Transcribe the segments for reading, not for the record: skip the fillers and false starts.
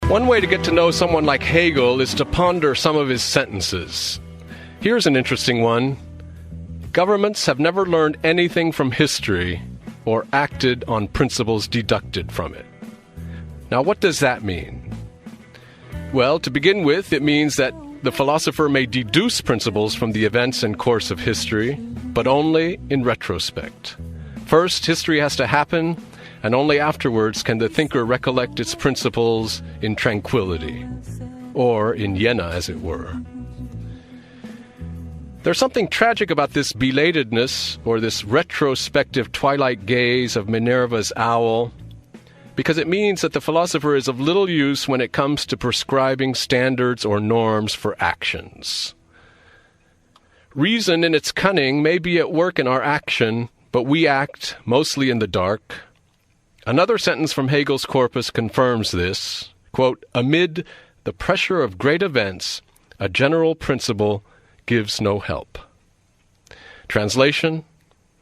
One way to get to know someone like Hegel is to ponder some of his sentences. Here's an interesting one. Governments have never learned anything from history or acted on principles deducted from it. Now, what does that mean? Well, to begin with, it means that the philosopher may deduce principles from the events and course of history, but only in retrospect. First, history has to happen, and only afterwards can the thinker recollect its principles in tranquility, or in Jena, as it were. There's something tragic about this belatedness, or this retrospective twilight gaze of Minerva's owl, because it means that the philosopher is of little use when it comes to prescribing standards or norms for actions. Reason in its cunning may be at work in our action, but we act mostly in the dark. Another sentence from Hegel's corpus confirms this, quote, "Amid the pressure of great events, a general principle gives no help." Translation,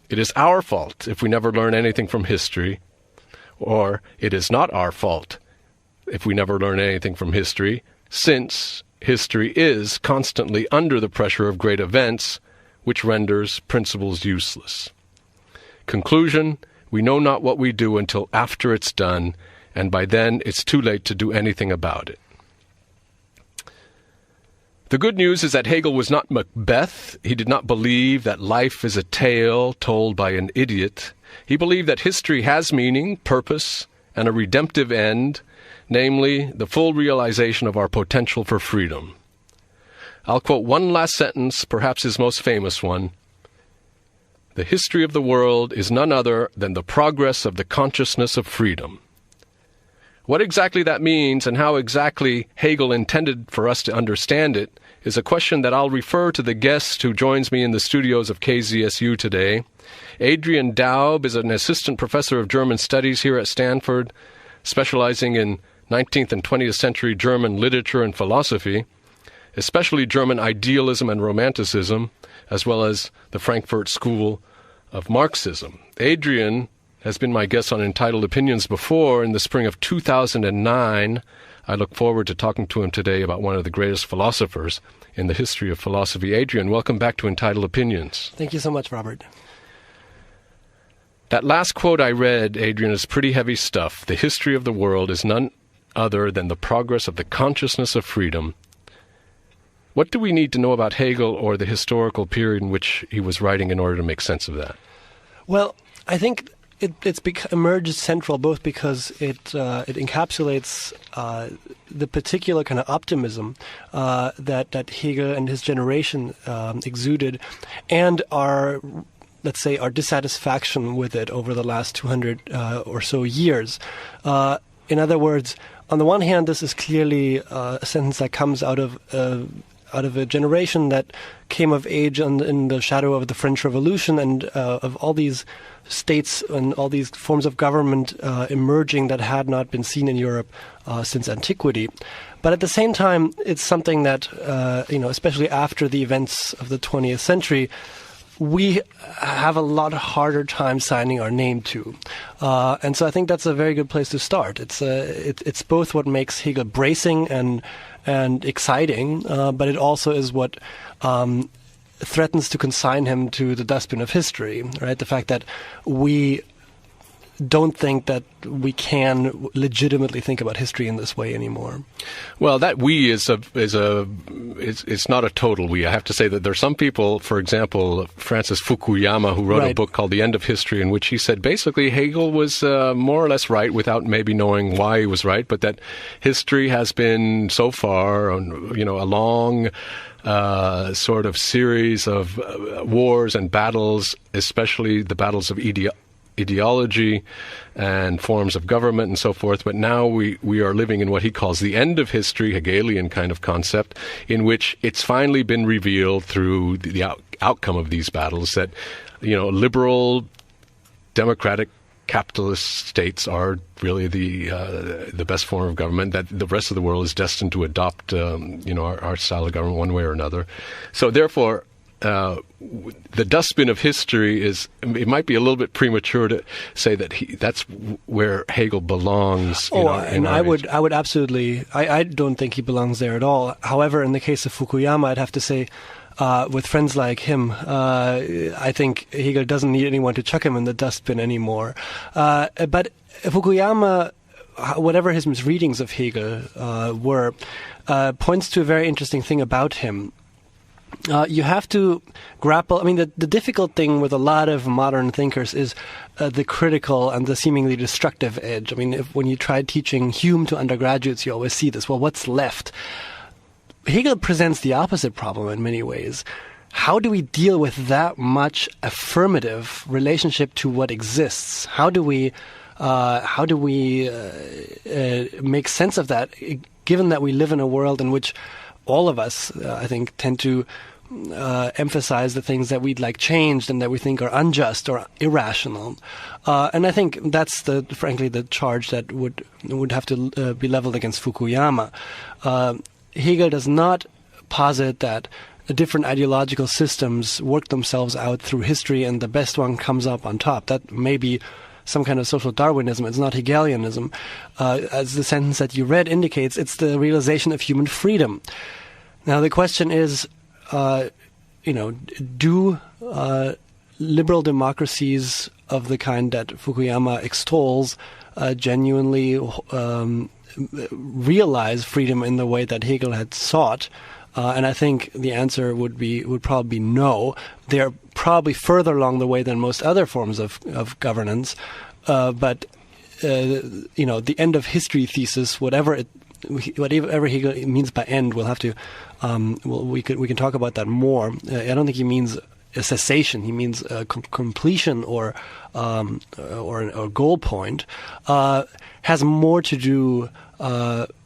it is our fault if we never learn anything from history, or it is not our fault if we never learn anything from history, since history is constantly under the pressure of great events, which renders principles useless. Conclusion, we know not what we do until after it's done, and by then it's too late to do anything about it. The good news is that Hegel was not Macbeth. He did not believe that life is a tale told by an idiot. He believed that history has meaning, purpose, and a redemptive end, namely the full realization of our potential for freedom. I'll quote one last sentence, perhaps his most famous one. "The history of the world is none other than the progress of the consciousness of freedom." What exactly that means and how exactly Hegel intended for us to understand it is a question that I'll refer to the guest who joins me in the studios of KZSU today. Adrian Daub is an assistant professor of German studies here at Stanford, specializing in 19th and 20th century German literature and philosophy, especially German idealism and romanticism, as well as the Frankfurt School of Marxism. Adrian has been my guest on Entitled Opinions before in the spring of 2009. I look forward to talking to him today about one of the greatest philosophers in the history of philosophy. Adrian, welcome back to Entitled Opinions. Thank you so much, Robert. That last quote I read, Adrian, is pretty heavy stuff. The history of the world is none other than the progress of the consciousness of freedom. What do we need to know about Hegel or the historical period in which he was writing in order to make sense of that? Well, I think it's emerged central both because it encapsulates the particular kind of optimism that Hegel and his generation exuded, and our dissatisfaction with it over the last 200 or so years. In other words, on the one hand, this is clearly a sentence that comes out of a generation that came of age in the shadow of the French Revolution and of all these states and all these forms of government emerging that had not been seen in Europe since antiquity. But at the same time, it's something that, especially after the events of the 20th century, we have a lot harder time signing our name to. And so I think that's a very good place to start. It's both what makes Hegel bracing and exciting, but it also is what threatens to consign him to the dustbin of history, right? The fact that we don't think that we can legitimately think about history in this way anymore. Well, that we it's not a total we. I have to say that there are some people, for example, Francis Fukuyama, who wrote a book called The End of History, in which he said basically Hegel was more or less right without maybe knowing why he was right, but that history has been so far, a long sort of series of wars and battles, especially the battles of ideology and forms of government and so forth. But now we are living in what he calls the end of history, Hegelian kind of concept, in which it's finally been revealed through the outcome of these battles that, liberal, democratic, capitalist states are really the best form of government, that the rest of the world is destined to adopt, our style of government one way or another. So therefore, the dustbin of history it might be a little bit premature to say that that's where Hegel belongs. I would absolutely, I don't think he belongs there at all. However, in the case of Fukuyama, I'd have to say, with friends like him, I think Hegel doesn't need anyone to chuck him in the dustbin anymore. But Fukuyama, whatever his misreadings of Hegel were, points to a very interesting thing about him. You have to grapple. I mean, the difficult thing with a lot of modern thinkers is the critical and the seemingly destructive edge. I mean, when you try teaching Hume to undergraduates, you always see this. Well, what's left? Hegel presents the opposite problem in many ways. How do we deal with that much affirmative relationship to what exists? How do we make sense of that, given that we live in a world in which all of us, I think, tend to emphasize the things that we'd like changed and that we think are unjust or irrational. And I think that's frankly the charge that would have to be leveled against Fukuyama. Hegel does not posit that different ideological systems work themselves out through history and the best one comes up on top. That may be some kind of social Darwinism. It's not Hegelianism. As the sentence that you read indicates, it's the realization of human freedom. Now, the question is, do liberal democracies of the kind that Fukuyama extols genuinely realize freedom in the way that Hegel had sought? And I think the answer would probably be no. They're probably further along the way than most other forms of governance. But the end of history thesis, whatever Hegel means by end, we'll have to. We can talk about that more. I don't think he means a cessation. He means a completion or a goal point. Has more to do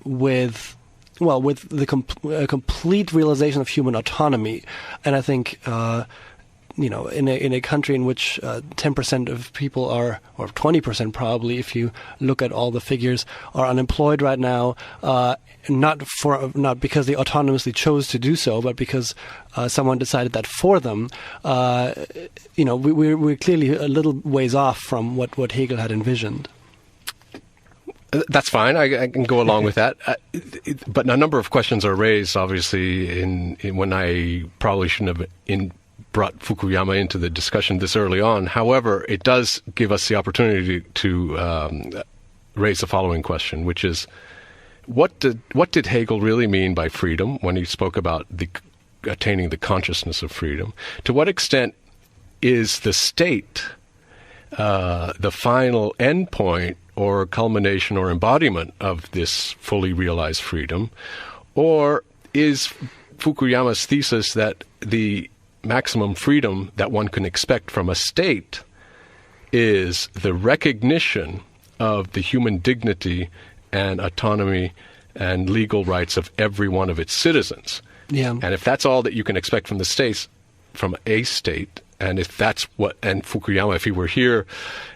with the complete realization of human autonomy. And I think, in a country in which 10% of people are, or 20% probably, if you look at all the figures, are unemployed right now, not because they autonomously chose to do so, but because someone decided that for them. We're clearly a little ways off from what Hegel had envisioned. That's fine. I can go along with that. But a number of questions are raised, obviously, in when I probably shouldn't have brought Fukuyama into the discussion this early on. However, it does give us the opportunity to raise the following question, which is, what did Hegel really mean by freedom when he spoke about attaining the consciousness of freedom? To what extent is the state the final endpoint or culmination or embodiment of this fully realized freedom? Or is Fukuyama's thesis that the maximum freedom that one can expect from a state is the recognition of the human dignity and autonomy and legal rights of every one of its citizens? Yeah. And if that's all that you can expect from from a state, and if that's and Fukuyama, if he were here,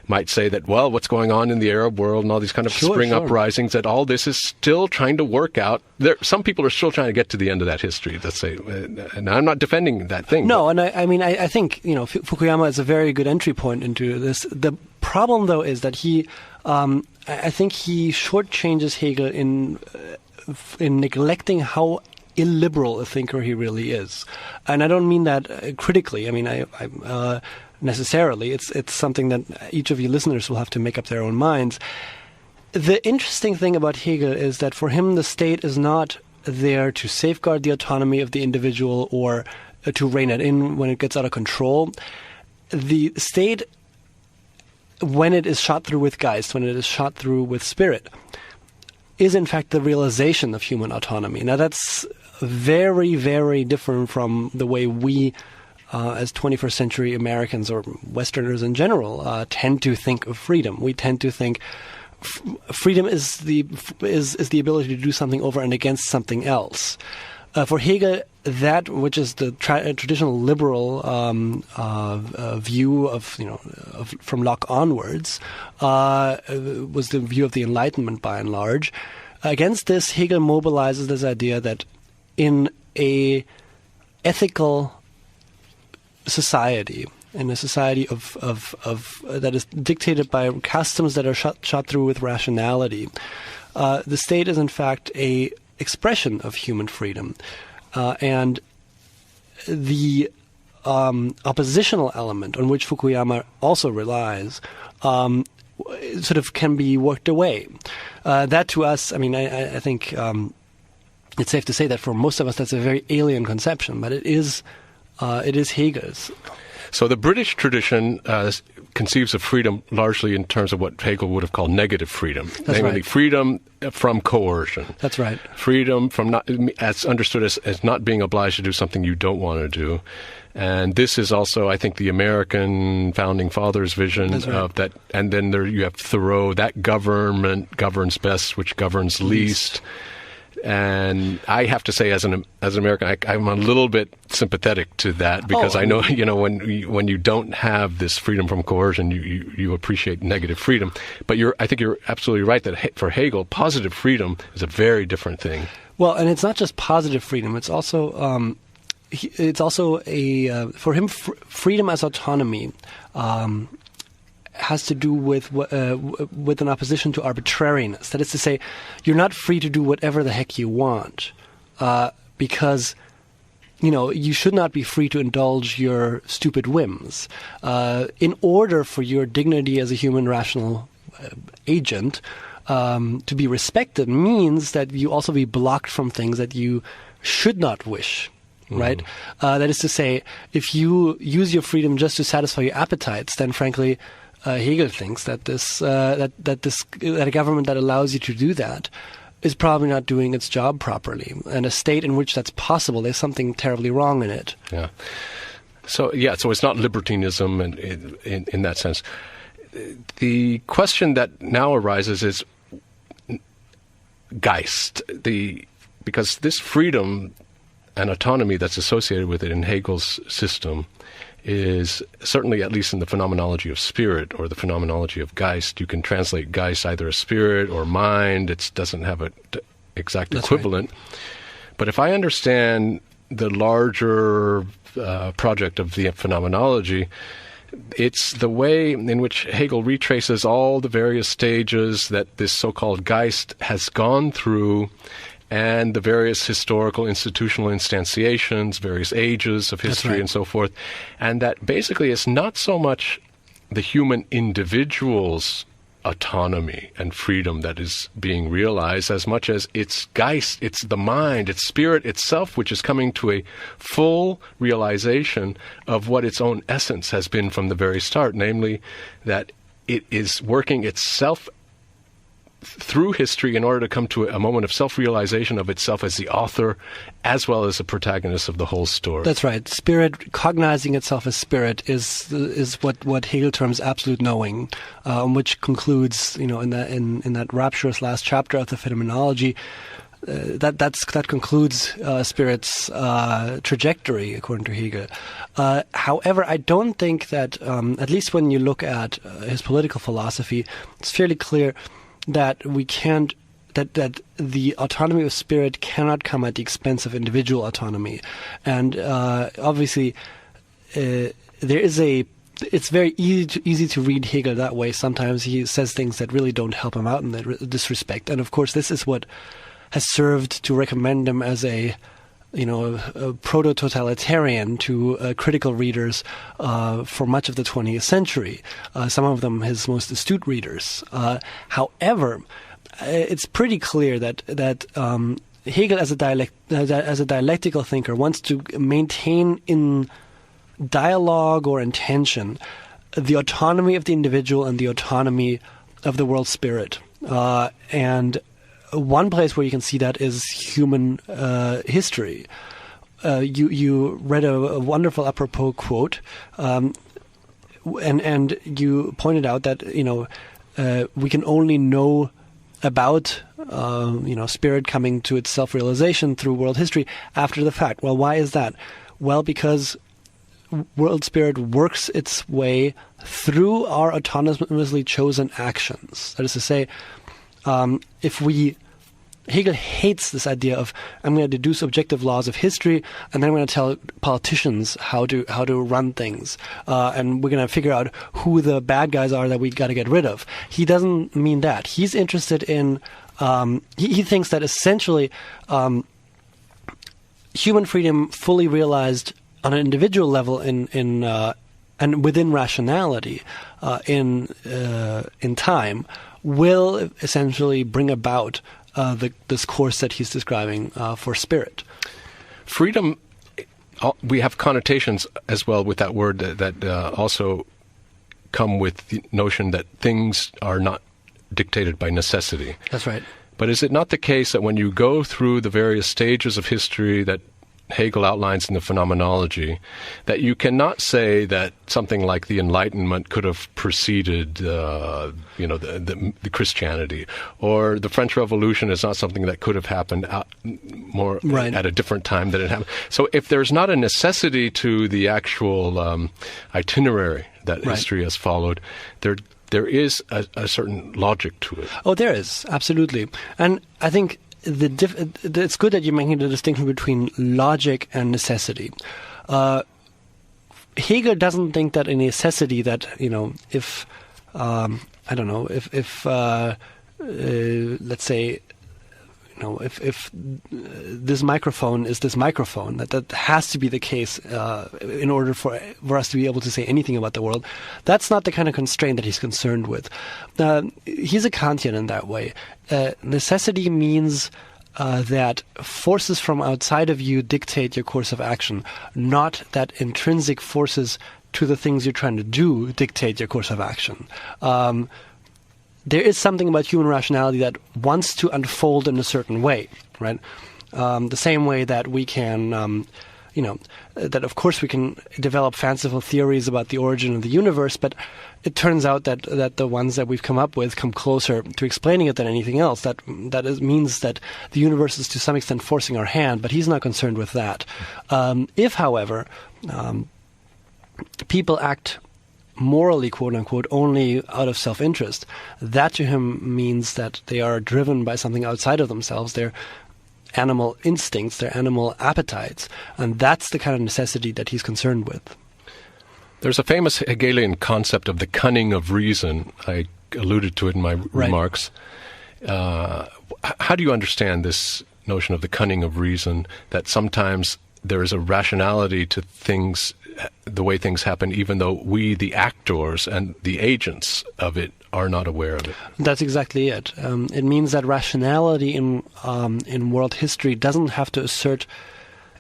might say that, well, what's going on in the Arab world and all these kind of spring uprisings, that all this is still trying to work out. Some people are still trying to get to the end of that history, let's say. And I'm not defending that thing. No, and I think, Fukuyama is a very good entry point into this. The problem, though, is that I think he shortchanges Hegel in neglecting how illiberal a thinker he really is. And I don't mean that critically. I mean, I necessarily. It's something that each of you listeners will have to make up their own minds. The interesting thing about Hegel is that for him, the state is not there to safeguard the autonomy of the individual or to rein it in when it gets out of control. The state, when it is shot through with Geist, when it is shot through with spirit, is in fact the realization of human autonomy. Now that's very, very different from the way we, as 21st century Americans or Westerners in general, tend to think of freedom. We tend to think freedom is the ability to do something over and against something else. For Hegel, that which is the traditional liberal view of from Locke onwards was the view of the Enlightenment by and large. Against this, Hegel mobilizes this idea that in a ethical society, in a society of that is dictated by customs that are shot through with rationality, the state is in fact a expression of human freedom, and the oppositional element on which Fukuyama also relies sort of can be worked away. That to us, I mean, I think it's safe to say that for most of us that's a very alien conception, but it is Hegel's. So the British tradition conceives of freedom largely in terms of what Hegel would have called negative freedom, namely right. freedom from coercion. That's right. Freedom from not, as understood as not being obliged to do something you don't want to do. And this is also, I think, the American founding fathers' vision of that. And then there you have Thoreau, that government governs best, which governs least. And I have to say, as an American, I'm a little bit sympathetic to that because I know, when you don't have this freedom from coercion, you appreciate negative freedom. But I think you're absolutely right that for Hegel, positive freedom is a very different thing. Well, and it's not just positive freedom; it's also for him, freedom as autonomy has to do with an opposition to arbitrariness. That is to say, you're not free to do whatever the heck you want, because you should not be free to indulge your stupid whims. In order for your dignity as a human rational agent to be respected, means that you also be blocked from things that you should not wish. Right? That is to say, if you use your freedom just to satisfy your appetites, then frankly, Hegel thinks that that a government that allows you to do that is probably not doing its job properly. And a state in which that's possible, there's something terribly wrong in it. Yeah. So it's not libertinism in that sense. The question that now arises is Geist, because this freedom and autonomy that's associated with it in Hegel's system is certainly, at least in the phenomenology of spirit or the phenomenology of Geist, you can translate Geist either as spirit or mind. It doesn't have an exact equivalent. Right. But if I understand the larger project of the phenomenology, it's the way in which Hegel retraces all the various stages that this so-called Geist has gone through and the various historical institutional instantiations, various ages of history and so forth. And that basically it's not so much the human individual's autonomy and freedom that is being realized as much as it's Geist, it's the mind, it's spirit itself, which is coming to a full realization of what its own essence has been from the very start, namely that it is working itself through history in order to come to a moment of self-realization of itself as the author as well as the protagonist of the whole story. That's right. Spirit, cognizing itself as spirit is what Hegel terms absolute knowing, which concludes, in that rapturous last chapter of the Phenomenology, that concludes spirit's trajectory, according to Hegel. However, I don't think that, at least when you look at his political philosophy, it's fairly clear that we can't, that the autonomy of spirit cannot come at the expense of individual autonomy. And obviously, it's very easy to read Hegel that way. Sometimes he says things that really don't help him out in this respect. And of course, this is what has served to recommend him as a proto-totalitarian to critical readers for much of the 20th century, some of them his most astute readers. However, it's pretty clear that Hegel as a dialectical thinker wants to maintain in dialogue or in tension the autonomy of the individual and the autonomy of the world spirit. And one place where you can see that is human history. You read a wonderful apropos quote, and you pointed out that we can only know about spirit coming to its self-realization through world history after the fact. Well, why is that? Well, because world spirit works its way through our autonomously chosen actions. That is to say, if we Hegel hates this idea of, I'm going to deduce objective laws of history, and then I'm going to tell politicians how to run things, and we're going to figure out who the bad guys are that we got to get rid of. He doesn't mean that. He's interested in he thinks that essentially human freedom fully realized on an individual level and within rationality in time will essentially bring about this course that he's describing for spirit. Freedom, we have connotations as well with that word that also come with the notion that things are not dictated by necessity. That's right. But is it not the case that when you go through the various stages of history that Hegel outlines in the Phenomenology, that you cannot say that something like the Enlightenment could have preceded, the Christianity, or the French Revolution is not something that could have happened more right. at a different time than it happened. So, if there's not a necessity to the actual itinerary that right. history has followed, there is a certain logic to it. Oh, there is, absolutely, and I think. It's good that you're making the distinction between logic and necessity. Hegel doesn't think that a necessity that, if let's say, if this microphone is this microphone, that has to be the case in order for us to be able to say anything about the world. That's not the kind of constraint that he's concerned with. He's a Kantian in that way. Necessity means that forces from outside of you dictate your course of action, not that intrinsic forces to the things you're trying to do dictate your course of action. There is something about human rationality that wants to unfold in a certain way, right? The same way that we can, that of course we can develop fanciful theories about the origin of the universe, but it turns out that the ones that we've come up with come closer to explaining it than anything else. That means that the universe is to some extent forcing our hand, but he's not concerned with that. If, however, people act morally, quote-unquote, only out of self-interest, that to him means that they are driven by something outside of themselves, their animal instincts, their animal appetites, and that's the kind of necessity that he's concerned with. There's a famous Hegelian concept of the cunning of reason. I alluded to it in my remarks. How do you understand this notion of the cunning of reason, that sometimes there is a rationality to things, the way things happen, even though we, the actors and the agents of it, are not aware of it? That's exactly it. It means that rationality in world history doesn't have to assert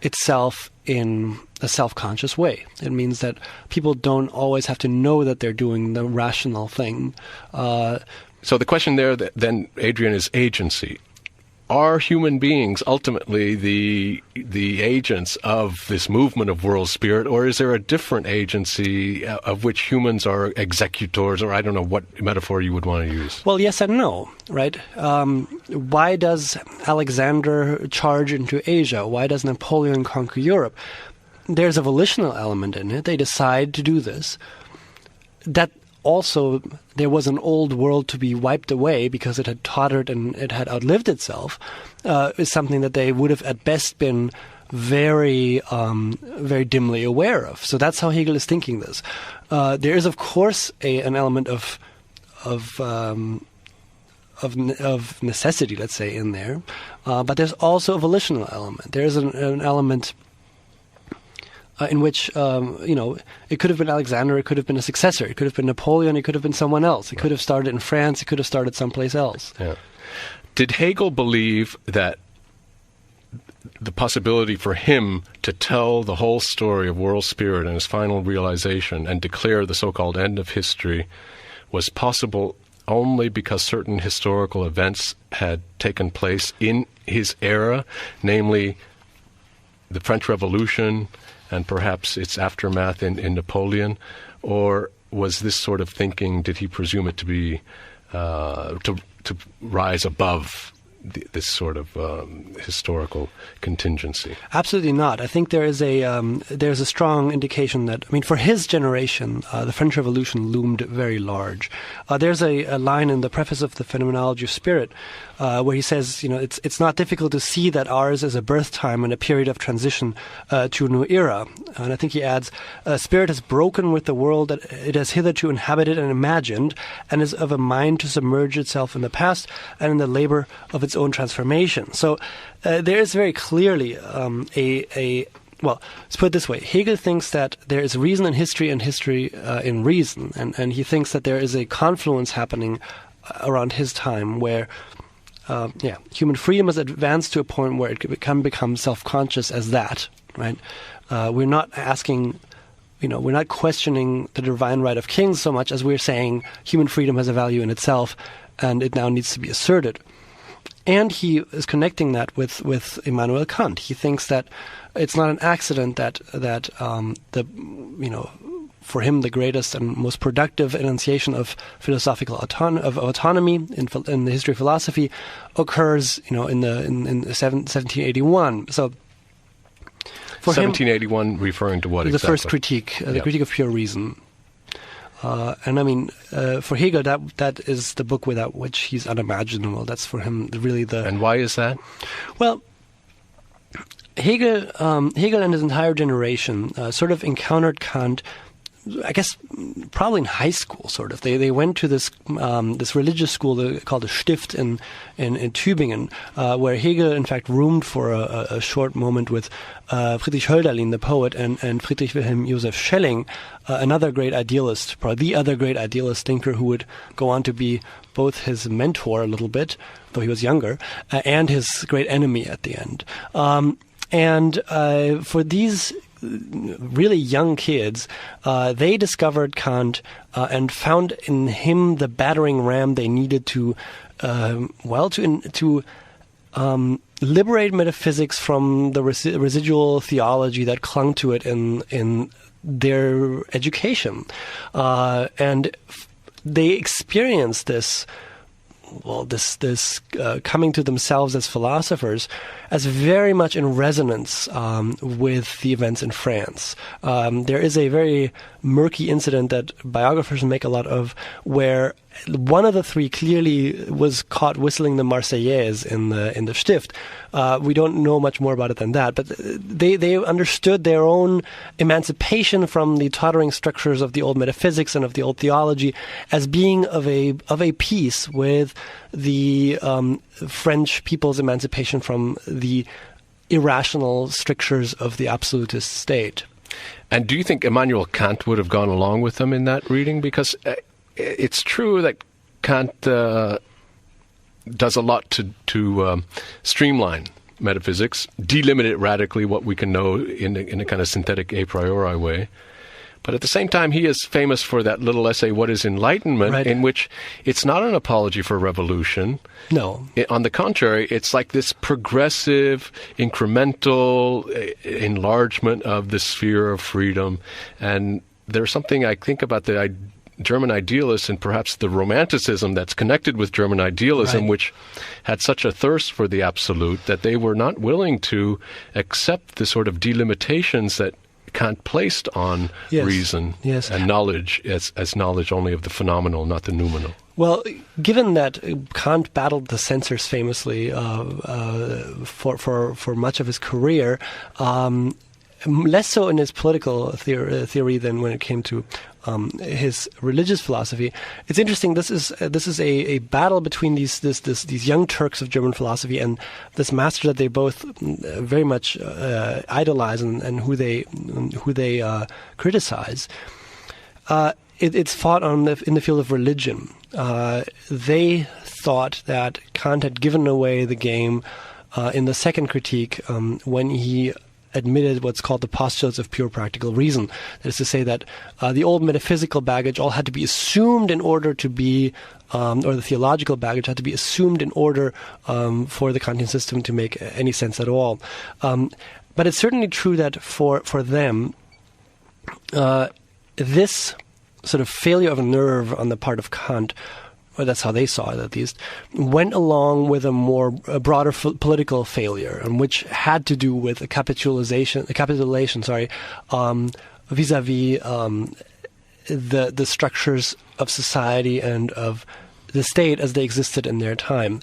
itself in a self-conscious way. It means that people don't always have to know that they're doing the rational thing. So the question there then, Adrian, is agency. Are human beings ultimately the agents of this movement of world spirit, or is there a different agency of which humans are executors, or I don't know what metaphor you would want to use? Well, yes and no, right? Why does Alexander charge into Asia? Why does Napoleon conquer Europe? There's a volitional element in it. They decide to do this. That also, there was an old world to be wiped away because it had tottered and it had outlived itself, is something that they would have at best been very dimly aware of. So that's how Hegel is thinking this. There is, of course, an element of necessity, let's say, in there, but there's also a volitional element. There's an element in which, it could have been Alexander, it could have been a successor, it could have been Napoleon, it could have been someone else. It could have started in France, it could have started someplace else. Yeah. Did Hegel believe that the possibility for him to tell the whole story of world spirit and his final realization and declare the so-called end of history was possible only because certain historical events had taken place in his era, namely the French Revolution and perhaps its aftermath in Napoleon? Or was this sort of thinking, did he presume it to be to rise above this sort of historical contingency. Absolutely not. I think there's a strong indication that, I mean, for his generation, the French Revolution loomed very large. There's a line in the preface of the Phenomenology of Spirit where he says, it's not difficult to see that ours is a birth time and a period of transition to a new era. And I think he adds, spirit has broken with the world that it has hitherto inhabited and imagined, and is of a mind to submerge itself in the past and in the labor of its own transformation. So there is very clearly well, let's put it this way. Hegel thinks that there is reason in history and history in reason. And he thinks that there is a confluence happening around his time where human freedom has advanced to a point where it can become self-conscious as that, right? We're not asking, we're not questioning the divine right of kings so much as we're saying human freedom has a value in itself and it now needs to be asserted. And he is connecting that with Immanuel Kant. He thinks that it's not an accident that for him the greatest and most productive enunciation of philosophical autonomy in the history of philosophy occurs, in 1781. So. For 1781, referring to what exactly? The first critique, the critique of pure reason. And I mean, for Hegel, that is the book without which he's unimaginable. That's for him really the... And why is that? Well, Hegel and his entire generation sort of encountered Kant, I guess, probably in high school, sort of. They went to this religious school called the Stift in Tübingen, where Hegel, in fact, roomed for a short moment with Friedrich Hölderlin, the poet, and Friedrich Wilhelm Joseph Schelling, another great idealist, probably the other great idealist thinker who would go on to be both his mentor a little bit, though he was younger, and his great enemy at the end. For these really young kids, they discovered Kant and found in him the battering ram they needed to liberate metaphysics from the residual theology that clung to it in their education, and they experienced this coming to themselves as philosophers as very much in resonance with the events in France. There is a very murky incident that biographers make a lot of, where one of the three clearly was caught whistling the Marseillaise in the Stift. We don't know much more about it than that, but they understood their own emancipation from the tottering structures of the old metaphysics and of the old theology as being of a piece with the French people's emancipation from the irrational strictures of the absolutist state. And do you think Immanuel Kant would have gone along with them in that reading? Because it's true that Kant does a lot to streamline metaphysics, delimit it radically, what we can know in a kind of synthetic a priori way. But at the same time, he is famous for that little essay, What is Enlightenment?, right, in which it's not an apology for revolution. No. On the contrary, it's like this progressive, incremental enlargement of the sphere of freedom. And there's something I think about the German idealists and perhaps the romanticism that's connected with German idealism, right, which had such a thirst for the absolute that they were not willing to accept the sort of delimitations that Kant placed on reason and knowledge as knowledge only of the phenomenal, not the noumenal. Well, given that Kant battled the censors famously for much of his career, less so in his political theory than when it came to his religious philosophy. It's interesting. This is a battle between these young Turks of German philosophy and this master that they both very much idolize and who they criticize. It's fought in the field of religion. They thought that Kant had given away the game in the second critique when he admitted what's called the postulates of pure practical reason. That is to say that the old metaphysical baggage all had to be assumed in order to be, or the theological baggage had to be assumed in order for the Kantian system to make any sense at all. But it's certainly true that for them, this sort of failure of nerve on the part of Kant or that's how they saw it at least, went along with a broader political failure, and which had to do with a capitulation, vis-a-vis the structures of society and of the state as they existed in their time.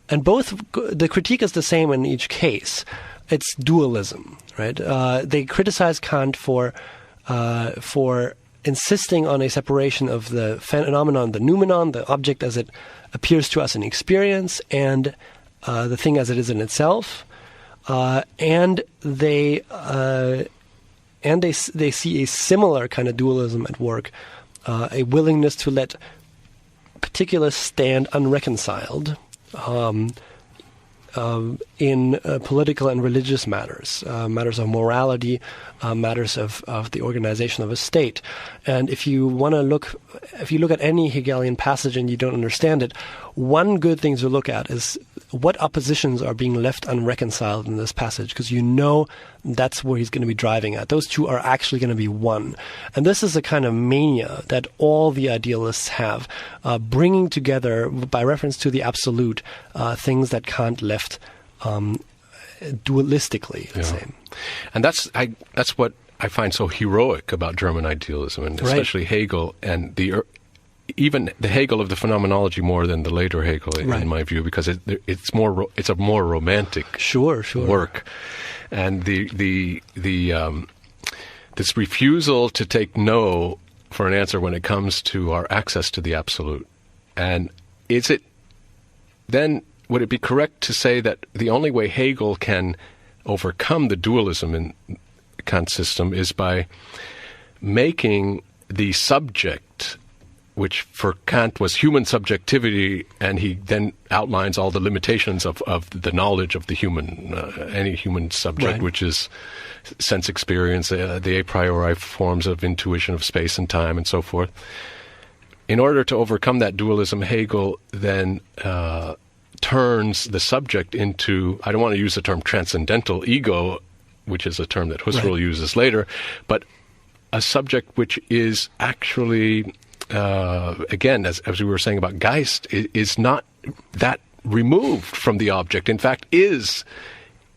And the critique is the same in each case. It's dualism, right? They criticize Kant for insisting on a separation of the phenomenon, the noumenon, the object as it appears to us in experience, and the thing as it is in itself. And they see a similar kind of dualism at work, a willingness to let particulars stand unreconciled in political and religious matters, matters of morality, matters of the organization of a state. And if you look at any Hegelian passage and you don't understand it, one good thing to look at is what oppositions are being left unreconciled in this passage, because you know that's where he's going to be driving at. Those two are actually going to be one. And this is a kind of mania that all the idealists have, bringing together, by reference to the absolute, things that Kant left dualistically, let's say. And that's what I find so heroic about German idealism, and especially Hegel, and even the Hegel of the phenomenology more than the later Hegel, in my view, because it's a more romantic work, and this refusal to take no for an answer when it comes to our access to the absolute. And would it be correct to say that the only way Hegel can overcome the dualism in Kant's system is by making the subject, which for Kant was human subjectivity, and he then outlines all the limitations of the knowledge of the human, any human subject, which is sense experience, the a priori forms of intuition of space and time, and so forth. In order to overcome that dualism, Hegel then turns the subject into, I don't want to use the term transcendental ego, which is a term that Husserl uses later, but a subject which is actually, again, as we were saying about Geist, is not that removed from the object. In fact, is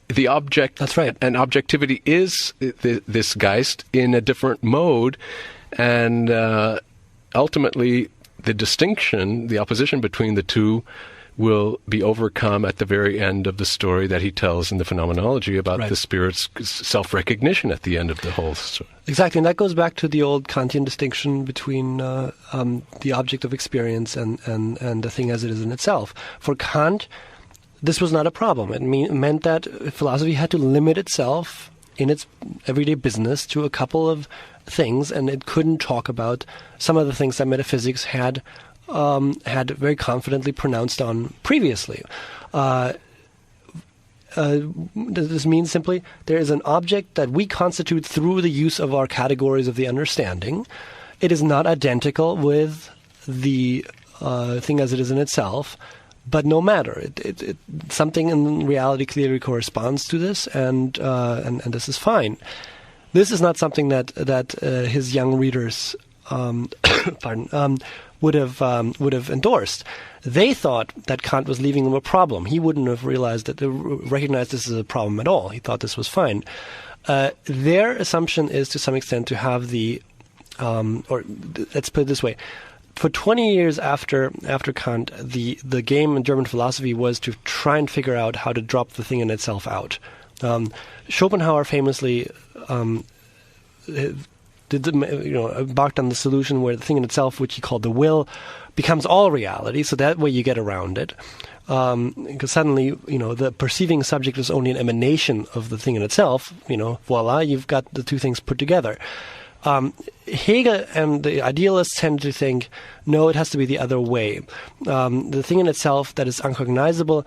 the object. That's right. And objectivity is this Geist in a different mode, and ultimately the distinction, the opposition between the two, will be overcome at the very end of the story that he tells in the Phenomenology about the spirit's self-recognition at the end of the whole story. Exactly, and that goes back to the old Kantian distinction between the object of experience and the thing as it is in itself. For Kant, this was not a problem. It meant that philosophy had to limit itself in its everyday business to a couple of things, and it couldn't talk about some of the things that metaphysics had very confidently pronounced on previously. This means simply there is an object that we constitute through the use of our categories of the understanding. It is not identical with the thing as it is in itself, but no matter. Something in reality clearly corresponds to this, and this is fine. This is not something that his young readers would have endorsed. They thought that Kant was leaving them a problem. He wouldn't have recognized this as a problem at all. He thought this was fine. Their assumption is, to some extent, to have or let's put it this way: for 20 years after Kant, the game in German philosophy was to try and figure out how to drop the thing in itself out. Schopenhauer famously embarked on the solution where the thing in itself, which he called the will, becomes all reality. So that way you get around it, because suddenly the perceiving subject is only an emanation of the thing in itself. Voila, you've got the two things put together. Hegel and the idealists tend to think, no, it has to be the other way. The thing in itself that is uncognizable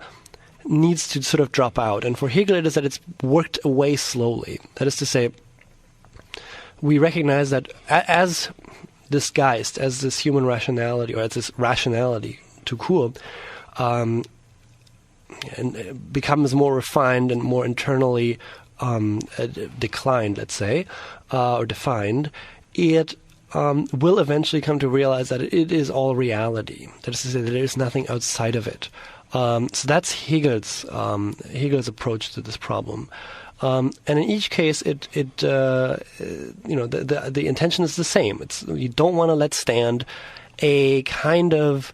needs to sort of drop out. And for Hegel, it is that it's worked away slowly. That is to say, we recognize that as this Geist, as this human rationality, or as this rationality, to cool, and becomes more refined and more internally declined, let's say, or defined, it will eventually come to realize that it is all reality. That is to say, that there is nothing outside of it. So that's Hegel's approach to this problem. And in each case, the intention is the same. You don't want to let stand a kind of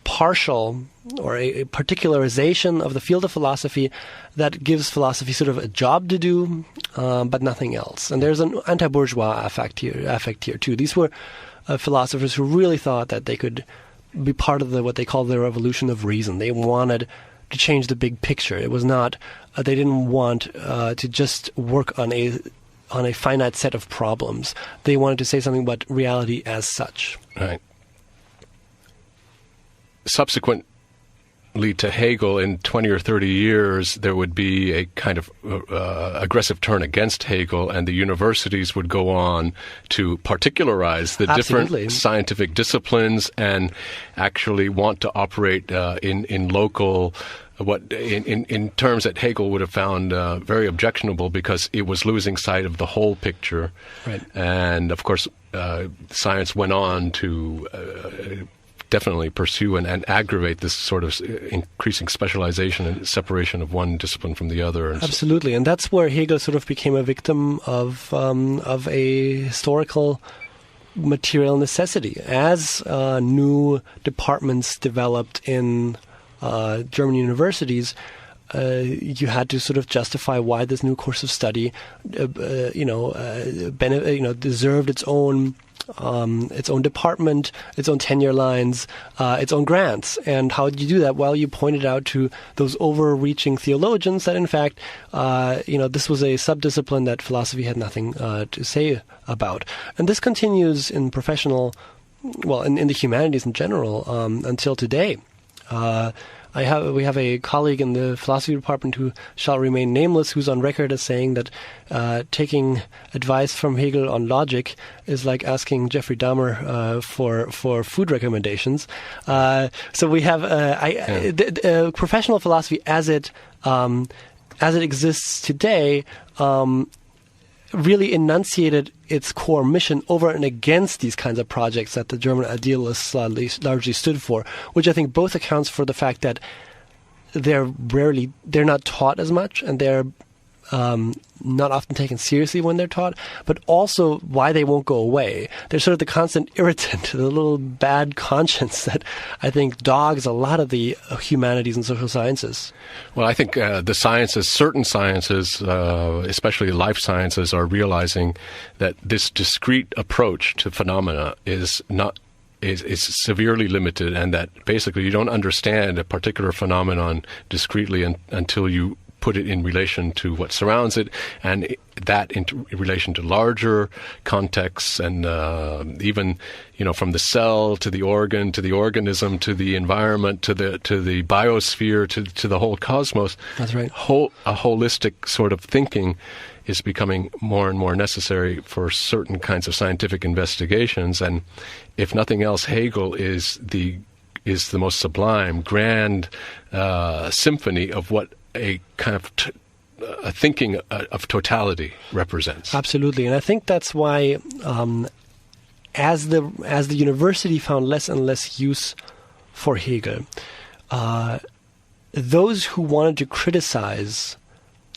partial or a particularization of the field of philosophy that gives philosophy sort of a job to do, but nothing else. And there's an anti-bourgeois affect here too. These were philosophers who really thought that they could be part of what they call the revolution of reason. They wanted to change the big picture. It was not. They didn't want to just work on a finite set of problems. They wanted to say something about reality as such. Right. Subsequently to Hegel, in 20 or 30 years, there would be a kind of aggressive turn against Hegel, and the universities would go on to particularize the different scientific disciplines and actually want to operate in local, in terms that Hegel would have found very objectionable, because it was losing sight of the whole picture. Right. And of course, science went on to definitely pursue and aggravate this sort of increasing specialization and separation of one discipline from the other. And absolutely, and that's where Hegel sort of became a victim of a historical material necessity. As new departments developed in German universities, you had to sort of justify why this new course of study, deserved its own department, its own tenure lines, its own grants. And how did you do that? Well, you pointed out to those overreaching theologians that, in fact, this was a subdiscipline that philosophy had nothing to say about. And this continues in professional, in the humanities in general, until today. We have a colleague in the philosophy department who shall remain nameless, who's on record as saying that taking advice from Hegel on logic is like asking Jeffrey Dahmer for food recommendations. So we have professional philosophy as it exists today. Really enunciated its core mission over and against these kinds of projects that the German idealists largely stood for, which I think both accounts for the fact that they're not taught as much, and they're not often taken seriously when they're taught, but also why they won't go away. They're sort of the constant irritant, the little bad conscience that I think dogs a lot of the humanities and social sciences. Well, I think the sciences, certain sciences, especially life sciences, are realizing that this discrete approach to phenomena is severely limited, and that basically you don't understand a particular phenomenon discretely until you put it in relation to what surrounds it, and that in relation to larger contexts, and even from the cell to the organ to the organism to the environment to the biosphere to the whole cosmos. That's right. A holistic sort of thinking is becoming more and more necessary for certain kinds of scientific investigations, and if nothing else, Hegel is the most sublime, grand symphony of what a kind of a thinking of totality represents. Absolutely, and I think that's why, as the university found less and less use for Hegel, those who wanted to criticize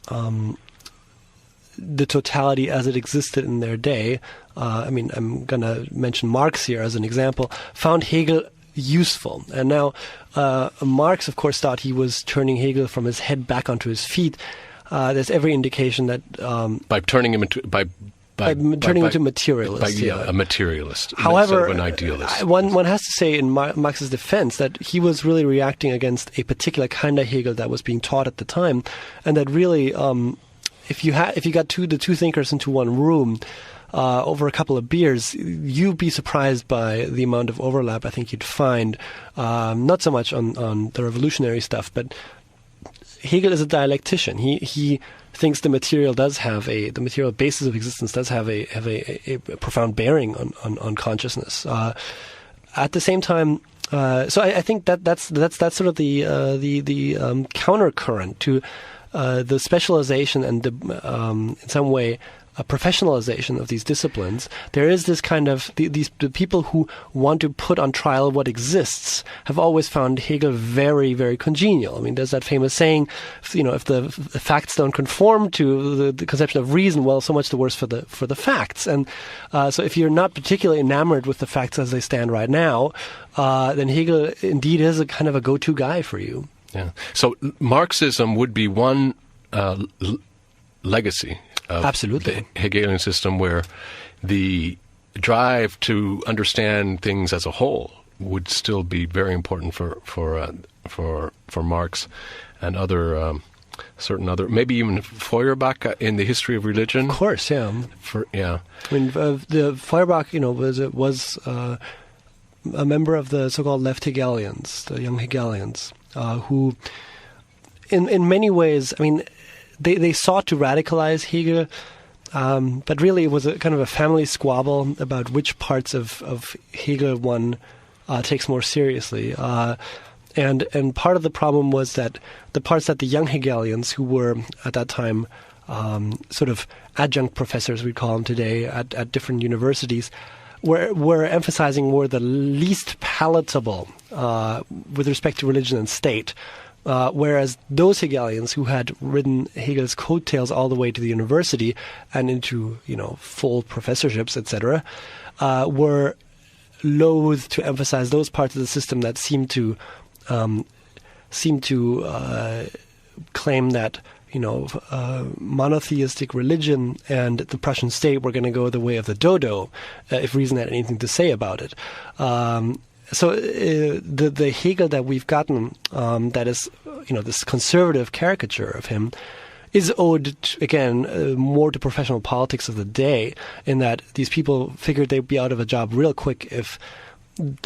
the totality as it existed in their day, I'm going to mention Marx here as an example, found Hegel useful. And now Marx, of course, thought he was turning Hegel from his head back onto his feet. There's every indication that by turning him into into a materialist. A materialist. However, instead of an idealist. One has to say in Marx's defense that he was really reacting against a particular kind of Hegel that was being taught at the time, and that really, if you got the two thinkers into one room, over a couple of beers, you'd be surprised by the amount of overlap I think you'd find. Not so much on the revolutionary stuff, but Hegel is a dialectician. He thinks the material material basis of existence does have a profound bearing on consciousness. At the same time, so I think that's sort of the counter current to the specialization and in some way professionalization of these disciplines, there is this kind of the people who want to put on trial what exists have always found Hegel very, very congenial. I mean, there's that famous saying, if the facts don't conform to the conception of reason, well, so much the worse for the facts. And so if you're not particularly enamored with the facts as they stand right now, then Hegel indeed is a kind of a go-to guy for you. Yeah. So Marxism would be one legacy of Absolutely. the Hegelian system, where the drive to understand things as a whole would still be very important for Marx and certain other, maybe even Feuerbach in the history of religion. Of course, yeah. Yeah. I mean, the Feuerbach, was a member of the so-called left Hegelians, the young Hegelians, who, in many ways, I mean, they sought to radicalize Hegel, but really it was a kind of a family squabble about which parts of Hegel one takes more seriously. And part of the problem was that the parts that the young Hegelians, who were at that time sort of adjunct professors, we call them today, at different universities, were emphasizing were the least palatable with respect to religion and state. Whereas those Hegelians who had ridden Hegel's coattails all the way to the university and into, full professorships, etc., were loath to emphasize those parts of the system that seemed to claim that monotheistic religion and the Prussian state were going to go the way of the dodo, if reason had anything to say about it. So the Hegel that we've gotten, that is, this conservative caricature of him, is owed, again, more to professional politics of the day, in that these people figured they'd be out of a job real quick if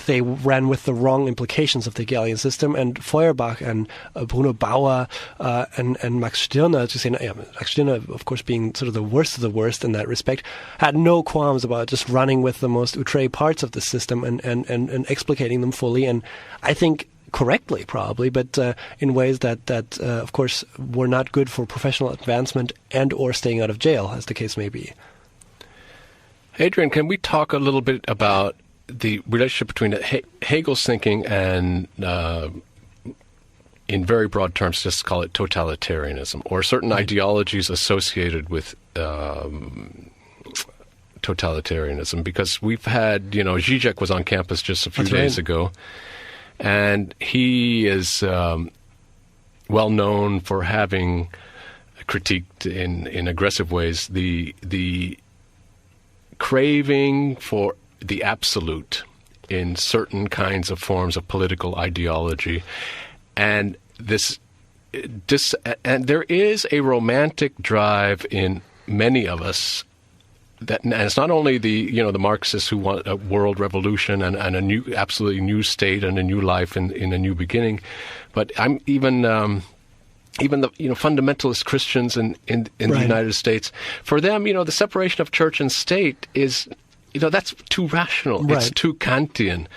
they ran with the wrong implications of the Hegelian system. And Feuerbach and Bruno Bauer and Max Stirner, to say, Max Stirner, of course, being sort of the worst of the worst in that respect, had no qualms about just running with the most outre parts of the system and explicating them fully. And I think correctly, probably, but in ways that of course, were not good for professional advancement and or staying out of jail, as the case may be. Adrian, can we talk a little bit about the relationship between Hegel's thinking and, in very broad terms, just call it totalitarianism, or certain ideologies associated with totalitarianism? Because we've had, Zizek was on campus just a few days ago, and he is well known for having critiqued in aggressive ways the craving for the absolute in certain kinds of forms of political ideology, and and there is a romantic drive in many of us that, and it's not only the Marxists who want a world revolution and a new, absolutely new state and a new life in a new beginning, but I'm even the fundamentalist Christians in the United States, for them, the separation of church and state is, that's too rational. Right. It's too Kantian.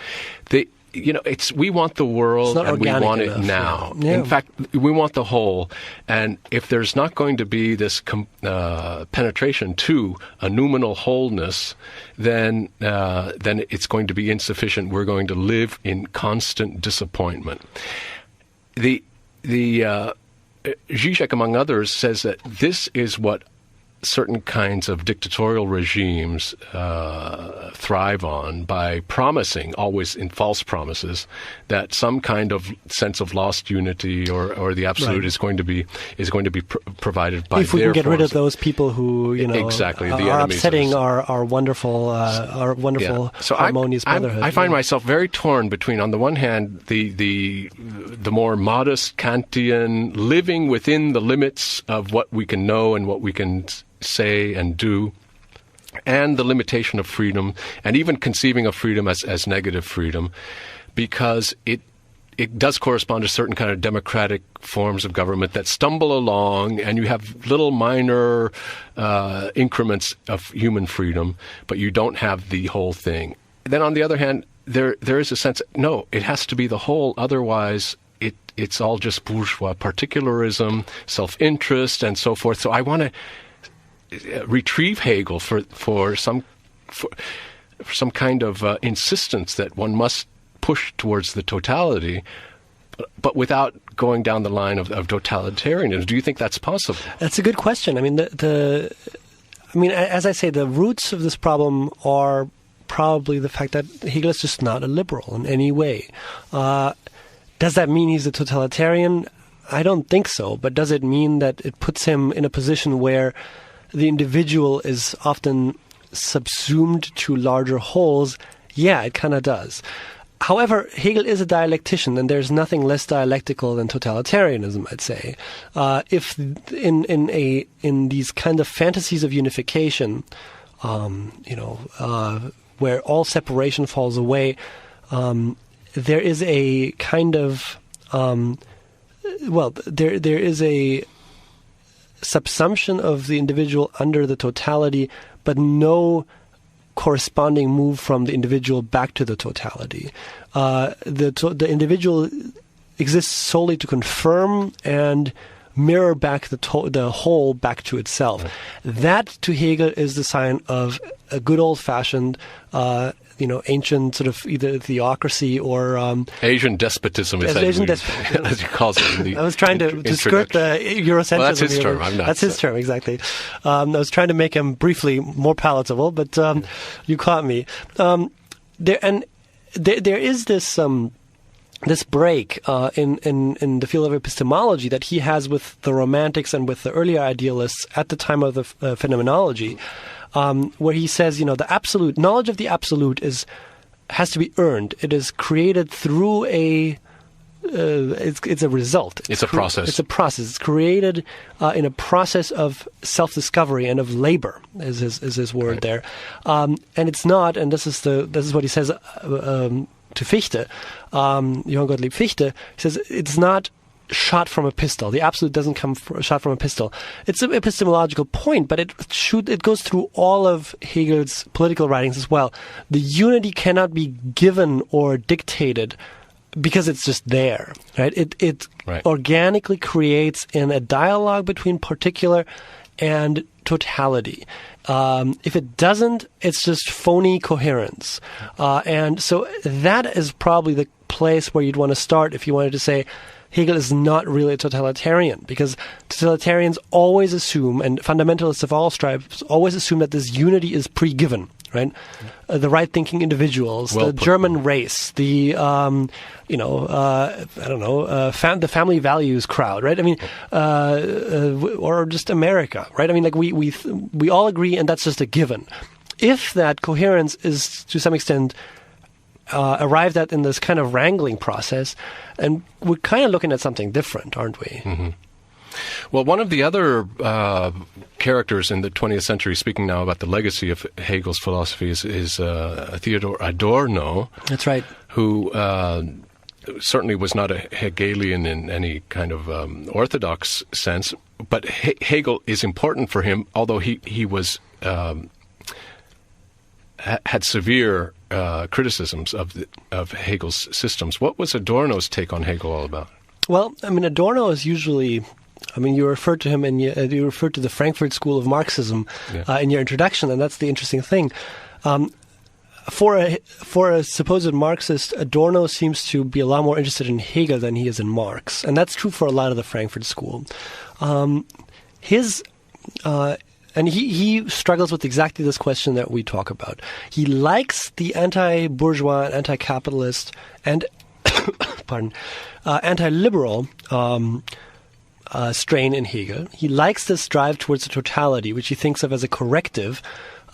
We want the world and we want it now. Yeah. In fact, we want the whole. And if there's not going to be this penetration to a noumenal wholeness, then it's going to be insufficient. We're going to live in constant disappointment. The Zizek, among others, says that this is what certain kinds of dictatorial regimes thrive on, by promising, always in false promises, that some kind of sense of lost unity or the absolute is going to be provided by. If we can get rid of those people who exactly are upsetting our wonderful So harmonious brotherhood. I find myself very torn between, on the one hand, the more modest Kantian living within the limits of what we can know and what we can say and do, and the limitation of freedom, and even conceiving of freedom as negative freedom, because it does correspond to certain kind of democratic forms of government that stumble along, and you have little minor increments of human freedom, but you don't have the whole thing. Then on the other hand, there is a sense, no, it has to be the whole, otherwise it's all just bourgeois particularism, self-interest, and so forth. So I want to retrieve Hegel for some kind of insistence that one must push towards the totality, but without going down the line of totalitarianism. Do you think that's possible? That's a good question. I mean, as I say, the roots of this problem are probably the fact that Hegel is just not a liberal in any way. Does that mean he's a totalitarian? I don't think so. But does it mean that it puts him in a position where the individual is often subsumed to larger wholes? Yeah, it kind of does. However, Hegel is a dialectician, and there's nothing less dialectical than totalitarianism, I'd say. If in these kind of fantasies of unification, where all separation falls away, there is a kind of there is a subsumption of the individual under the totality, but no corresponding move from the individual back to the totality. The individual exists solely to confirm and mirror back the whole back to itself. Right. That, to Hegel, is the sign of a good old-fashioned, ancient sort of either theocracy or Asian despotism, as he calls it. I was trying to skirt the Eurocentrism. Well, that's his term. I'm not. That's his term, exactly. I was trying to make him briefly more palatable, but you caught me. There is this break in the field of epistemology that he has with the Romantics and with the earlier idealists at the time of the phenomenology, where he says, the absolute knowledge of the absolute has to be earned. It is created through it's a result. It's a process. It's a process. It's created in a process of self-discovery and of labor, is his word right there. And it's not. And this is what he says to Fichte, Johann Gottlieb Fichte. He says it's not shot from a pistol. The absolute doesn't come shot from a pistol. It's an epistemological point, but it goes through all of Hegel's political writings as well. The unity cannot be given or dictated because it's just there, right? It right. organically creates in a dialogue between particular and totality. If it doesn't, it's just phony coherence. And so that is probably the place where you'd want to start if you wanted to say Hegel is not really a totalitarian, because totalitarians always assume, and fundamentalists of all stripes always assume, that this unity is pre-given, right? The right-thinking individuals, the German race, the the family values crowd, right? I mean, or just America, right? I mean, like we all agree, and that's just a given. If that coherence is to some extent arrived at in this kind of wrangling process, and we're kind of looking at something different, aren't we? Mm-hmm. Well, one of the other characters in the 20th century, speaking now about the legacy of Hegel's philosophy, is Theodor Adorno. That's right. Who certainly was not a Hegelian in any kind of orthodox sense, but Hegel is important for him, although he was had severe criticisms of Hegel's systems. What was Adorno's take on Hegel all about? Well, I mean, Adorno is usually, you referred to him and you referred to the Frankfurt School of Marxism in your introduction, and that's the interesting thing. For a supposed Marxist, Adorno seems to be a lot more interested in Hegel than he is in Marx, and that's true for a lot of the Frankfurt School. And he struggles with exactly this question that we talk about. He likes the anti-bourgeois, and anti-capitalist, and anti-liberal strain in Hegel. He likes this drive towards the totality, which he thinks of as a corrective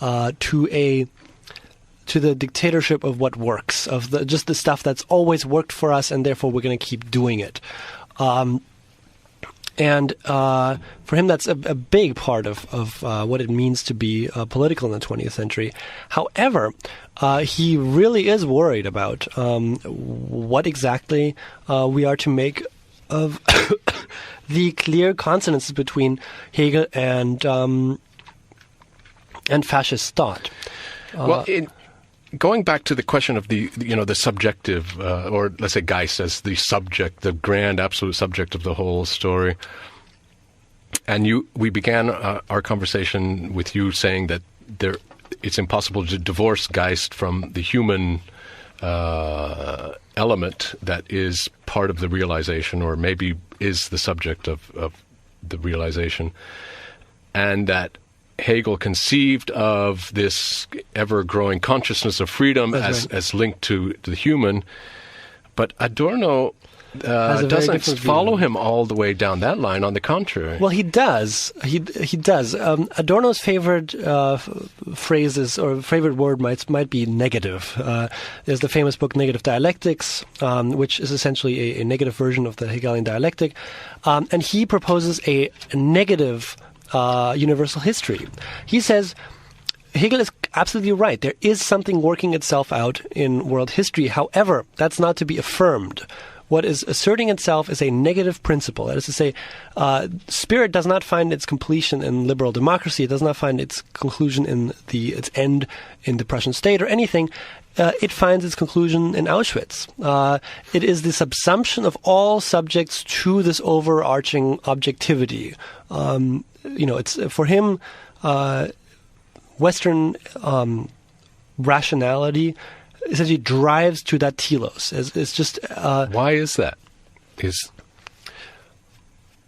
to the dictatorship of what works, of just the stuff that's always worked for us, and therefore we're going to keep doing it. And for him, that's a big part of what it means to be political in the 20th century. However, he really is worried about what exactly we are to make of the clear consonances between Hegel and fascist thought. Going back to the question of the subjective, or let's say Geist as the subject, the grand absolute subject of the whole story, And we began our conversation with you saying that it's impossible to divorce Geist from the human element that is part of the realization, or maybe is the subject of the realization, and that Hegel conceived of this ever-growing consciousness of freedom as linked to the human, but Adorno doesn't follow him all the way down that line. On the contrary. Well, he does. He does. Adorno's favorite phrases or favorite word might be negative. There's the famous book Negative Dialectics, which is essentially a negative version of the Hegelian dialectic, and he proposes a negative universal history. He says Hegel is absolutely right. There is something working itself out in world history. However, that's not to be affirmed. What is asserting itself is a negative principle. That is to say, spirit does not find its completion in liberal democracy. It does not find its conclusion in its end in the Prussian state or anything. It finds its conclusion in Auschwitz. It is the subsumption of all subjects to this overarching objectivity. It's for him, Western rationality essentially drives to that telos. It's just why is that?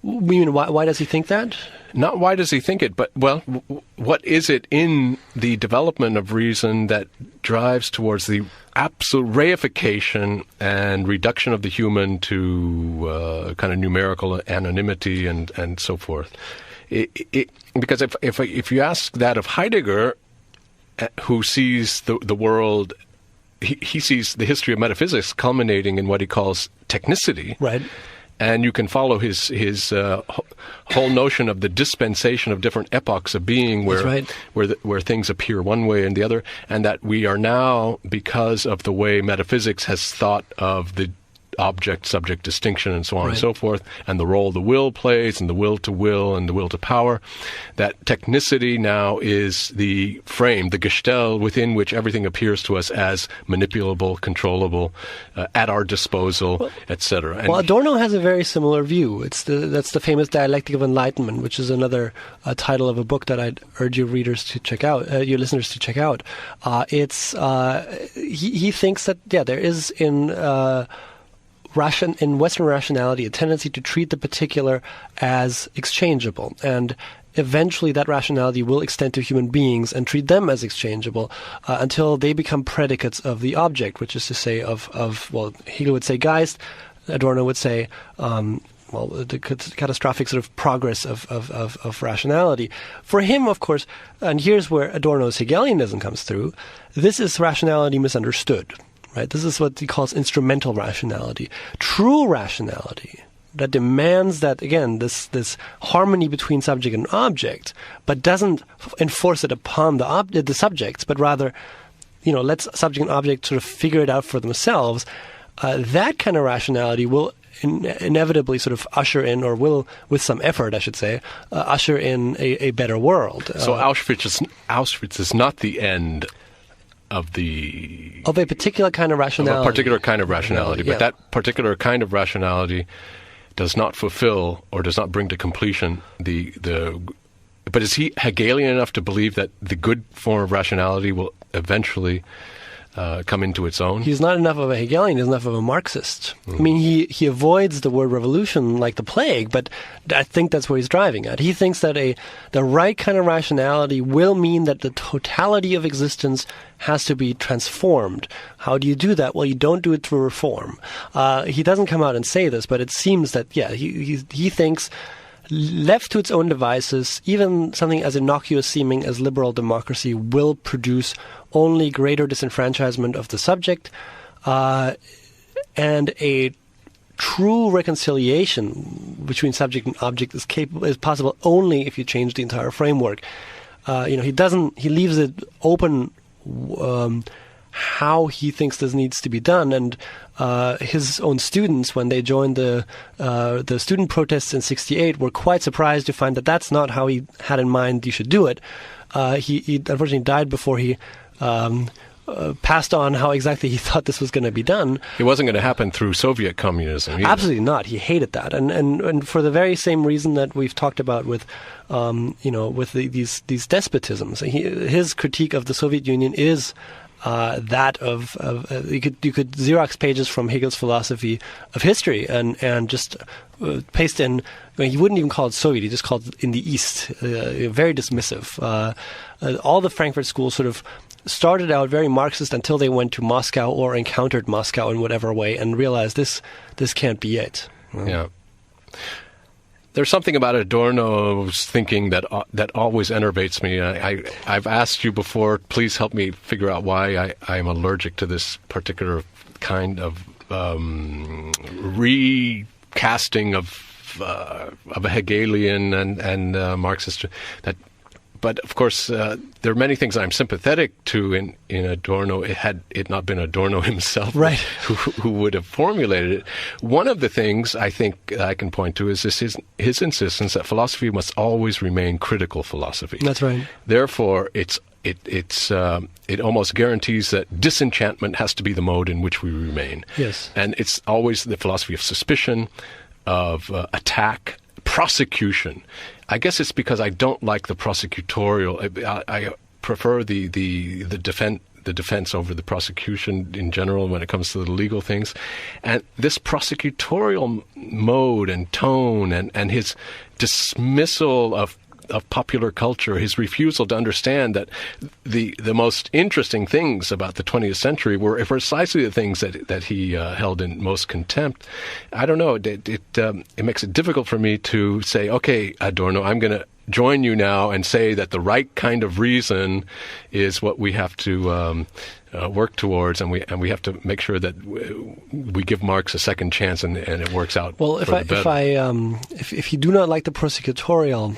Why does he think that? Not why does he think it, but what is it in the development of reason that drives towards the absolute reification and reduction of the human to kind of numerical anonymity and so forth? Because if you ask that of Heidegger, who sees the world. He sees the history of metaphysics culminating in what he calls technicity. Right. And you can follow his whole notion of the dispensation of different epochs of being where things appear one way and the other, and that we are now, because of the way metaphysics has thought of the object-subject distinction and so on and so forth, and the role the will plays, and the will and the will to power, that technicity now is the frame, the gestell within which everything appears to us as manipulable, controllable, at our disposal, etc. Well, Adorno has a very similar view. That's the famous Dialectic of Enlightenment, which is another title of a book that I'd urge your readers to check out, your listeners to check out. He thinks that there is in Western rationality a tendency to treat the particular as exchangeable, and eventually that rationality will extend to human beings and treat them as exchangeable until they become predicates of the object, which is to say Hegel would say Geist, Adorno would say the catastrophic sort of progress of rationality. For him, of course, and here's where Adorno's Hegelianism comes through, this is rationality misunderstood. Right? This is what he calls instrumental rationality. True rationality that demands that, again, this harmony between subject and object, but doesn't enforce it upon the subjects, but rather, lets subject and object sort of figure it out for themselves. That kind of rationality will inevitably sort of usher in, or will, with some effort, I should say, usher in a better world. So Auschwitz is not the end of a particular kind of rationality. Of a particular kind of rationality. But that particular kind of rationality does not fulfill or does not bring to completion but is he Hegelian enough to believe that the good form of rationality will eventually come into its own? He's not enough of a Hegelian, he's enough of a Marxist. I mean, he avoids the word revolution like the plague, but I think that's where he's driving at. He thinks that the right kind of rationality will mean that the totality of existence has to be transformed. How do you do that? Well, you don't do it through reform. He doesn't come out and say this, but it seems that, he thinks left to its own devices, even something as innocuous seeming as liberal democracy will produce only greater disenfranchisement of the subject, and a true reconciliation between subject and object is possible only if you change the entire framework. He leaves it open how he thinks this needs to be done, and his own students, when they joined the student protests in '68, were quite surprised to find that that's not how he had in mind you should do it. He unfortunately died before he passed on how exactly he thought this was going to be done. It wasn't going to happen through Soviet communism either. Absolutely not. He hated that, and for the very same reason that we've talked about with, with these despotisms. His critique of the Soviet Union is that of you could Xerox pages from Hegel's philosophy of history and just paste in. I mean, he wouldn't even call it Soviet; he just called it in the East. Very dismissive. All the Frankfurt schools sort of started out very Marxist until they went to Moscow or encountered Moscow in whatever way and realized this can't be it. Yeah. There's something about Adorno's thinking that always enervates me. I've asked you before, please help me figure out why I'm allergic to this particular kind of recasting of a Hegelian and Marxist. But of course, there are many things I'm sympathetic to in Adorno. Had it not been Adorno himself, right, who would have formulated it. One of the things I think I can point to is his insistence that philosophy must always remain critical philosophy. That's right. Therefore, it almost guarantees that disenchantment has to be the mode in which we remain. Yes, and it's always the philosophy of suspicion, of attack, prosecution. I guess it's because I don't like the prosecutorial. I prefer the defense over the prosecution in general when it comes to the legal things. And this prosecutorial mode and tone and his dismissal of popular culture, his refusal to understand that the most interesting things about the 20th century were precisely the things that he held in most contempt. I don't know. It makes it difficult for me to say, okay, Adorno, I'm going to join you now and say that the right kind of reason is what we have to work towards, and we have to make sure that we give Marx a second chance and it works out. Well, if you do not like the prosecutorial,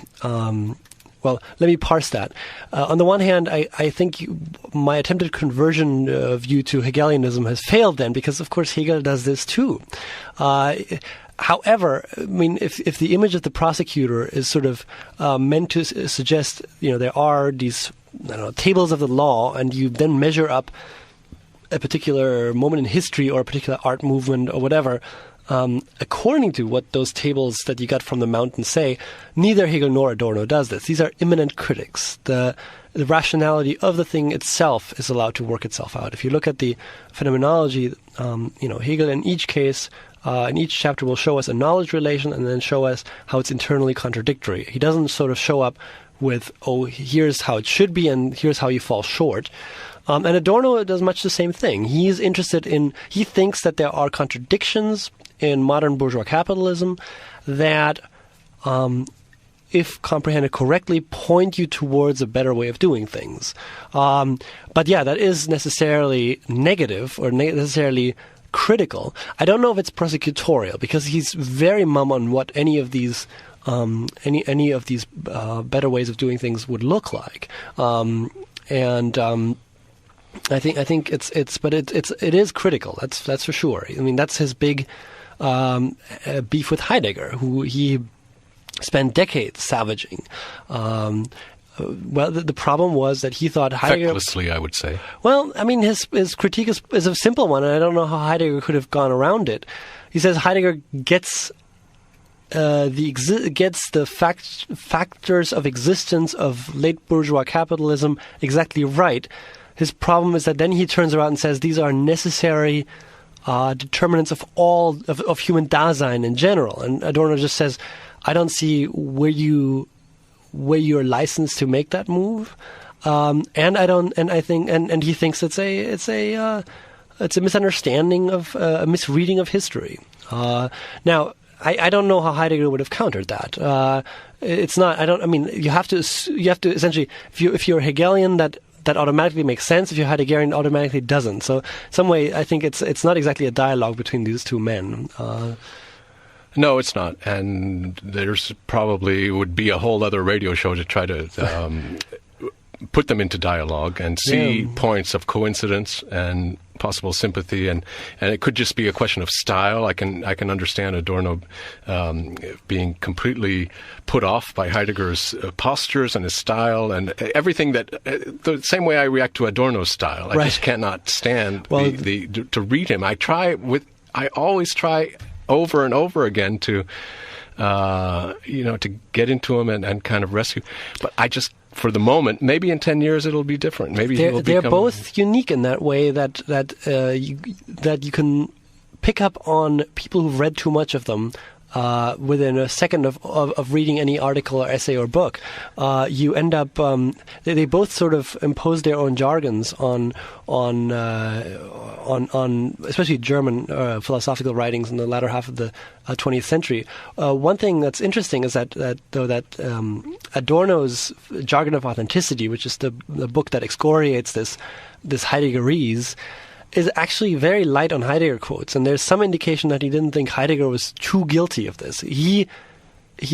well, let me parse that. On the one hand, I think my attempted conversion of you to Hegelianism has failed then, because of course Hegel does this too. However, I mean, if the image of the prosecutor is sort of meant to suggest, there are these tables of the law, and you then measure up a particular moment in history or a particular art movement or whatever, according to what those tables that you got from the mountain say, neither Hegel nor Adorno does this. These are immanent critics. The rationality of the thing itself is allowed to work itself out. If you look at the phenomenology, Hegel in each case, in each chapter will show us a knowledge relation and then show us how it's internally contradictory. He doesn't sort of show up with, here's how it should be and here's how you fall short. And Adorno does much the same thing. He thinks that there are contradictions in modern bourgeois capitalism that, if comprehended correctly, point you towards a better way of doing things. But yeah, that is necessarily negative or necessarily critical. I don't know if it's prosecutorial, because he's very mum on what any of these better ways of doing things would look like. I think it is critical. That's for sure. I mean, that's his big beef with Heidegger, who he spent decades savaging. Well, the problem was that he thought Heidegger... Fecklessly, I would say. Well, I mean, his critique is a simple one, and I don't know how Heidegger could have gone around it. He says Heidegger gets the factors of existence of late bourgeois capitalism exactly right. His problem is that then he turns around and says these are necessary determinants of all of human Dasein in general. And Adorno just says, I don't see where you're licensed to make that move. And he thinks it's a misunderstanding of a misreading of history. Now, I don't know how Heidegger would have countered that. It's not. You have to essentially, if you're Hegelian, that automatically makes sense. If you're Heideggerian, it automatically doesn't. So, some way, I think it's not exactly a dialogue between these two men. No, it's not. And there's probably would be a whole other radio show to try to put them into dialogue and see points of coincidence and possible sympathy, and it could just be a question of style. I can understand Adorno being completely put off by Heidegger's postures and his style and everything that the same way I react to Adorno's style. I just cannot stand to read him. I always try over and over again to get into him and kind of rescue. But I just, for the moment, maybe in 10 years it'll be different. Maybe they're both unique in that way that you can pick up on people who've read too much of them. Within a second of reading any article or essay or book, you end up. They both sort of impose their own jargons on especially German philosophical writings in the latter half of the 20th century. One thing that's interesting is that Adorno's Jargon of Authenticity, which is the book that excoriates this Heideggerese, is actually very light on Heidegger quotes, and there's some indication that he didn't think Heidegger was too guilty of this. He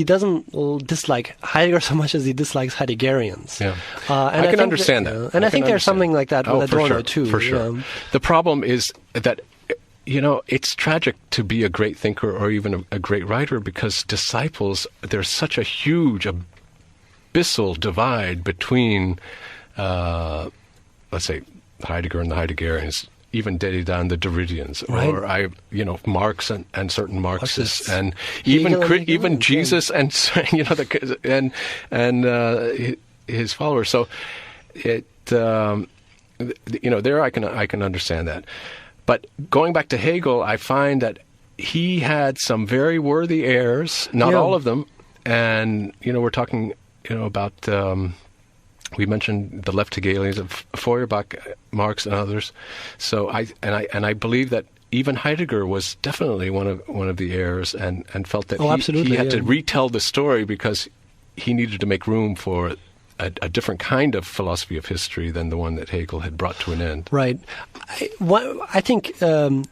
doesn't dislike Heidegger so much as he dislikes Heideggerians. Yeah, and I can understand that. And I think there's something like that with Adorno too. For sure. The problem is that it's tragic to be a great thinker or even a great writer, because disciples, there's such a huge abyssal divide between, let's say, Heidegger and the Heideggerians. Even Derrida and the Derridians, or Marx and certain Marxists, and even Jesus and his followers. So there I can understand that. But going back to Hegel, I find that he had some very worthy heirs, not all of them, and we're talking about. We mentioned the left Hegelians of Feuerbach, Marx, and others. So I believe that even Heidegger was definitely one of the heirs, and felt that he had to retell the story because he needed to make room for a different kind of philosophy of history than the one that Hegel had brought to an end. Right. I think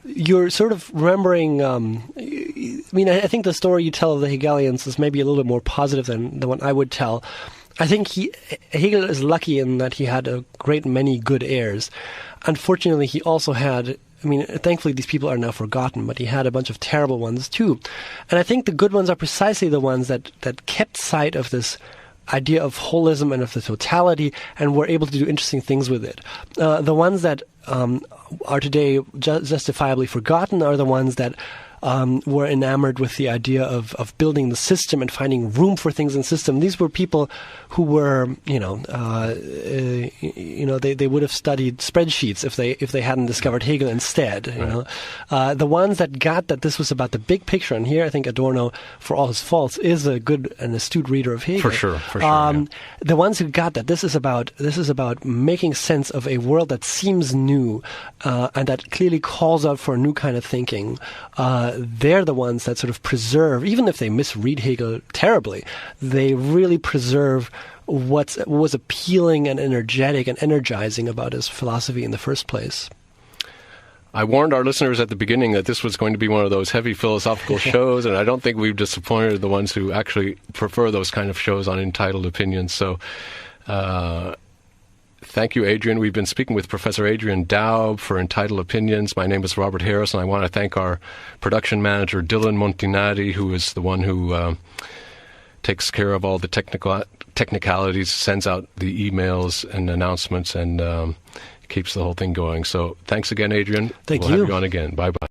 you're sort of remembering. I think the story you tell of the Hegelians is maybe a little bit more positive than the one I would tell. I think Hegel is lucky in that he had a great many good heirs. Unfortunately, he also had, thankfully these people are now forgotten, but he had a bunch of terrible ones too. And I think the good ones are precisely the ones that kept sight of this idea of holism and of the totality and were able to do interesting things with it. The ones that are today justifiably forgotten are the ones that were enamored with the idea of building the system and finding room for things in the system. These were people who were, they would have studied spreadsheets if they hadn't discovered Hegel instead. The ones that got that this was about the big picture, and here I think Adorno, for all his faults, is a good and astute reader of Hegel. For sure. The ones who got that this is about making sense of a world that seems new and that clearly calls out for a new kind of thinking. They're the ones that sort of preserve, even if they misread Hegel terribly, they really preserve what was appealing and energetic and energizing about his philosophy in the first place. I warned our listeners at the beginning that this was going to be one of those heavy philosophical shows, and I don't think we've disappointed the ones who actually prefer those kind of shows on entitled opinions. So thank you, Adrian. We've been speaking with Professor Adrian Daub for Entitled Opinions. My name is Robert Harris, and I want to thank our production manager, Dylan Montinati, who is the one who takes care of all the technicalities, sends out the emails and announcements, and keeps the whole thing going. So thanks again, Adrian. Thank you. We'll have you on again. Bye-bye.